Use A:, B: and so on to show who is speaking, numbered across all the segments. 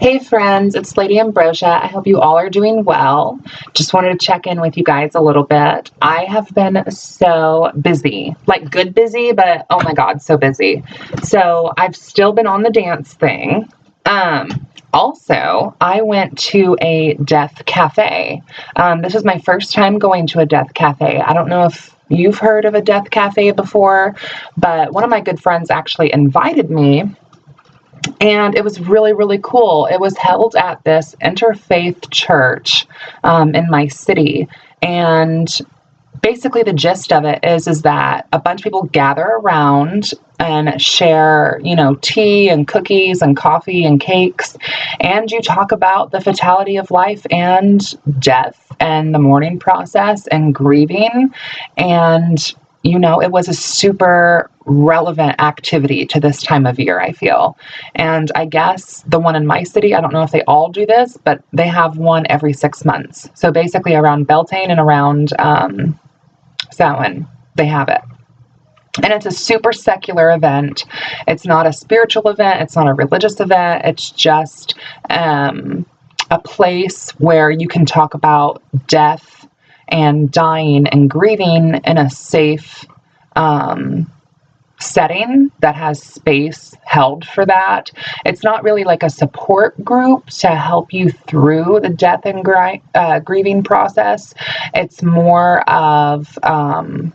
A: Hey friends, it's Lady Ambrosia. I hope you all are doing well. Just wanted to check in with you guys a little bit. I have been so busy, like good busy, but oh my God, so busy. So I've still been on the dance thing. Also, I went to a death cafe. This is my first time going to a death cafe. I don't know if you've heard of a death cafe before, but one of my good friends actually invited me. And it was really, really cool. It was held at this interfaith church in my city. And basically the gist of it is that a bunch of people gather around and share, tea and cookies and coffee and cakes. And you talk about the fatality of life and death and the mourning process and grieving. And it was a super relevant activity to this time of year, I feel. And I guess the one in my city, I don't know if they all do this, but they have one every 6 months. So basically around Beltane and around Samhain, they have it. And it's a super secular event. It's not a spiritual event. It's not a religious event. It's just a place where you can talk about death and dying and grieving in a safe setting that has space held for that. It's not really like a support group to help you through the death and grieving process. It's more of an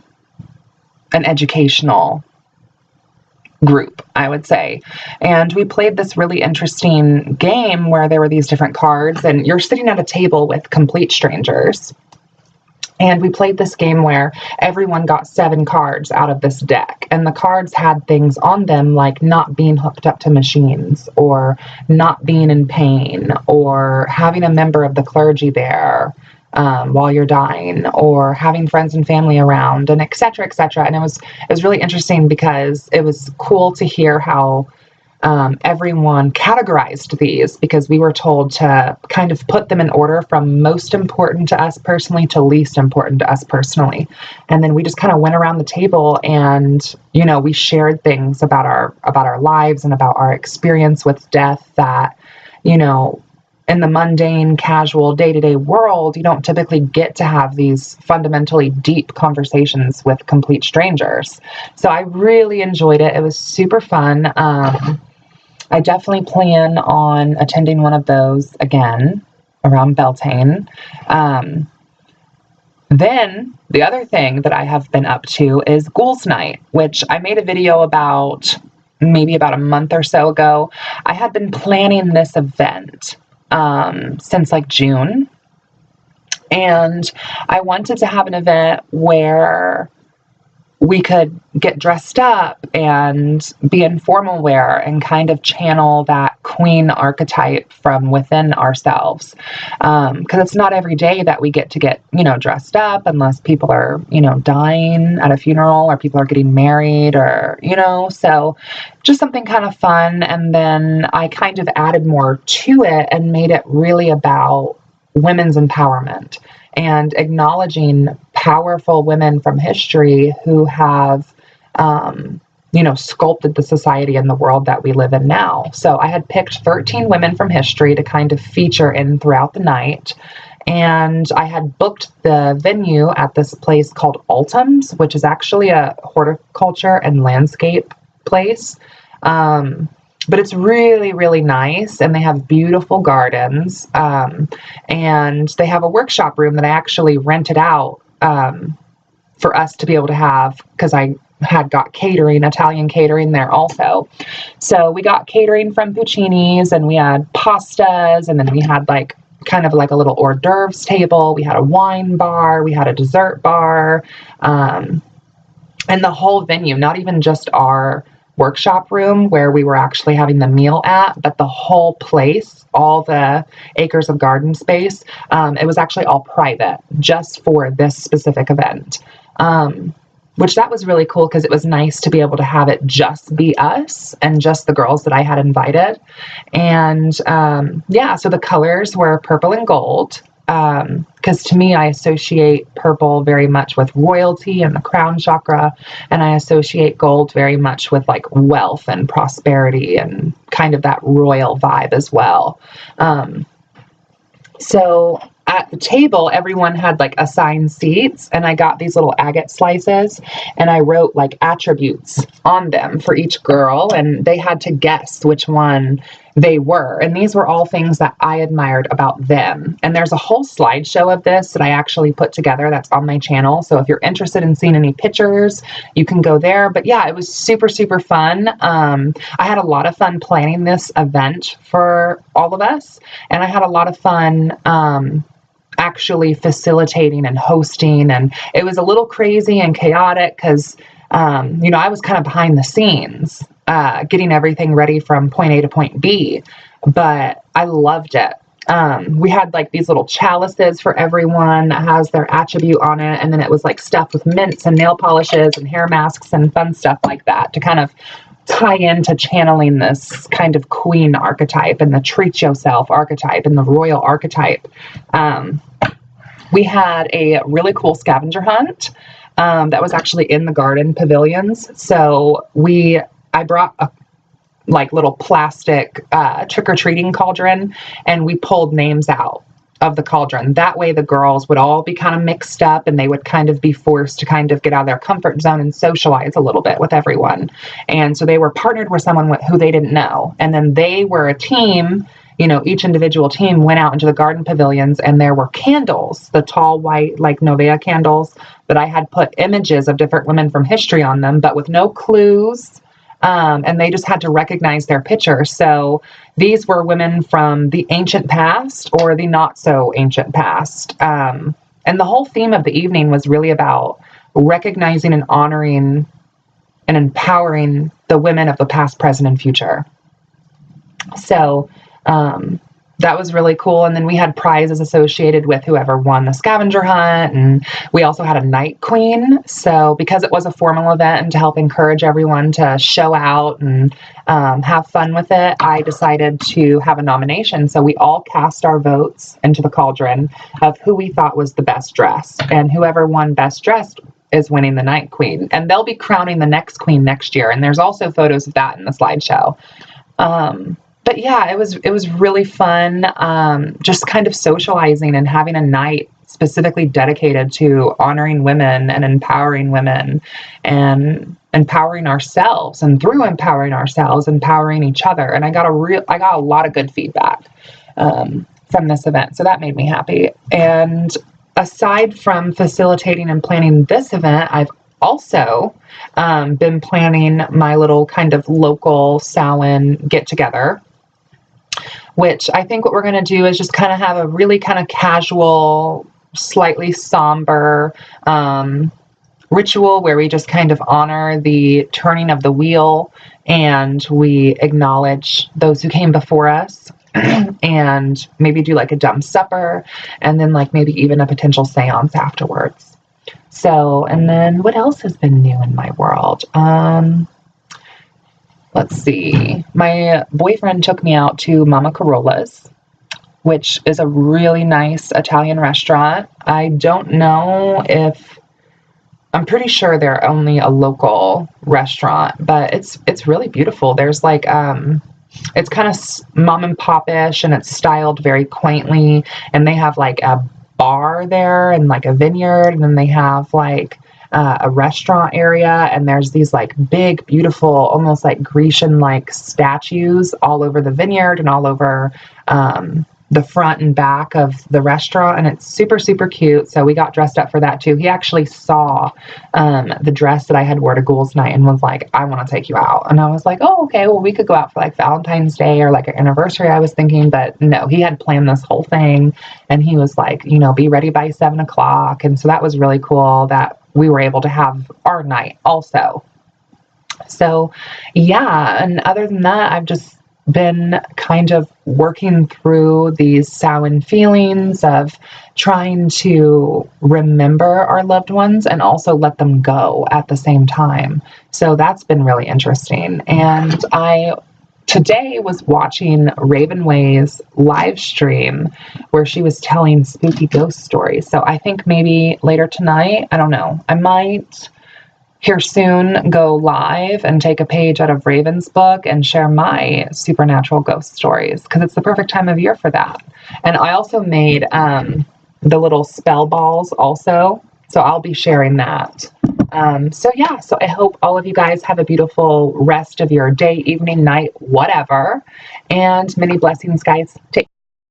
A: educational group, I would say. And we played this really interesting game where there were these different cards, and you're sitting at a table with complete strangers. And we played this game where everyone got 7 cards out of this deck. And the cards had things on them like not being hooked up to machines, or not being in pain, or having a member of the clergy there while you're dying, or having friends and family around, and et cetera, et cetera. And it was really interesting because it was cool to hear how everyone categorized these, because we were told to kind of put them in order from most important to us personally to least important to us personally. And then we just kind of went around the table and, we shared things about our lives and about our experience with death that, in the mundane, casual, day-to-day world, you don't typically get to have these fundamentally deep conversations with complete strangers. So I really enjoyed it. It was super fun. I definitely plan on attending one of those again around Beltane. Then the other thing that I have been up to is Ghouls Night, which I made a video about maybe about a month or so ago. I had been planning this event since like June. And I wanted to have an event where we could get dressed up and be in formal wear and kind of channel that queen archetype from within ourselves. Because it's not every day that we get to get, dressed up, unless people are, dying at a funeral, or people are getting married, or, so just something kind of fun. And then I kind of added more to it and made it really about women's empowerment and acknowledging powerful women from history who have, sculpted the society and the world that we live in now. So I had picked 13 women from history to kind of feature in throughout the night. And I had booked the venue at this place called Ultums, which is actually a horticulture and landscape place. But it's really, really nice, and they have beautiful gardens, and they have a workshop room that I actually rented out for us to be able to have, because I had got catering, Italian catering there also. So we got catering from Puccini's, and we had pastas, and then we had kind of like a little hors d'oeuvres table. We had a wine bar, we had a dessert bar, and the whole venue, not even just our workshop room where we were actually having the meal at, but the whole place, all the acres of garden space, it was actually all private just for this specific event, which that was really cool, because it was nice to be able to have it just be us and just the girls that I had invited. And so the colors were purple and gold. because to me, I associate purple very much with royalty and the crown chakra, and I associate gold very much with like wealth and prosperity and kind of that royal vibe as well. So at the table, everyone had like assigned seats, and I got these little agate slices, and I wrote like attributes on them for each girl, and they had to guess which one they were. And these were all things that I admired about them. And there's a whole slideshow of this that I actually put together that's on my channel. So if you're interested in seeing any pictures, you can go there. But yeah, it was super, super fun. I had a lot of fun planning this event for all of us. And I had a lot of fun actually facilitating and hosting. And it was a little crazy and chaotic because, I was kind of behind the scenes, getting everything ready from point A to point B, but I loved it. We had like these little chalices for everyone that has their attribute on it. And then it was like stuffed with mints and nail polishes and hair masks and fun stuff like that to kind of tie into channeling this kind of queen archetype and the treat yourself archetype and the royal archetype. We had a really cool scavenger hunt that was actually in the garden pavilions. So I brought a like little plastic trick-or-treating cauldron, and we pulled names out of the cauldron. That way the girls would all be kind of mixed up, and they would kind of be forced to kind of get out of their comfort zone and socialize a little bit with everyone. And so they were partnered with someone who they didn't know. And then they were a team. Each individual team went out into the garden pavilions, and there were candles, the tall white, like Novea candles that I had put images of different women from history on them, but with no clues. And they just had to recognize their picture. So these were women from the ancient past or the not so ancient past. And the whole theme of the evening was really about recognizing and honoring and empowering the women of the past, present, and future. So, that was really cool. And then we had prizes associated with whoever won the scavenger hunt. And we also had a night queen. So because it was a formal event and to help encourage everyone to show out and have fun with it, I decided to have a nomination. So we all cast our votes into the cauldron of who we thought was the best dressed. And whoever won best dressed is winning the night queen. And they'll be crowning the next queen next year. And there's also photos of that in the slideshow. But yeah, it was really fun, just kind of socializing and having a night specifically dedicated to honoring women and empowering women and empowering ourselves, and through empowering ourselves, empowering each other. And I got a lot of good feedback from this event. So that made me happy. And aside from facilitating and planning this event, I've also been planning my little kind of local Samhain get together, which I think what we're going to do is just kind of have a really kind of casual, slightly somber ritual where we just kind of honor the turning of the wheel, and we acknowledge those who came before us, and maybe do like a dumb supper, and then like maybe even a potential seance afterwards. So, and then what else has been new in my world? Let's see. My boyfriend took me out to Mama Carola's, which is a really nice Italian restaurant. I don't know I'm pretty sure they're only a local restaurant, but it's really beautiful. There's like, it's kind of mom and pop-ish, and it's styled very quaintly, and they have like a bar there and like a vineyard, and then they have like a restaurant area, and there's these like big, beautiful, almost like Grecian like statues all over the vineyard and all over the front and back of the restaurant, and it's super, super cute. So we got dressed up for that too. He actually saw the dress that I had wore to Ghouls night and was like, I want to take you out. And I was like, oh, okay, well, we could go out for like Valentine's Day or like an anniversary, I was thinking. But no, he had planned this whole thing, and he was like, be ready by 7:00. And so that was really cool that we were able to have our night also. So yeah, and other than that, I've just been kind of working through these Samhain feelings of trying to remember our loved ones and also let them go at the same time. So that's been really interesting. And I today was watching Raven Way's live stream where she was telling spooky ghost stories. So I think maybe later tonight, I don't know, I might here soon go live and take a page out of Raven's book and share my supernatural ghost stories, because it's the perfect time of year for that. And I also made the little spell balls also, so I'll be sharing that. So yeah, so I hope all of you guys have a beautiful rest of your day, evening, night, whatever, and many blessings, guys. Take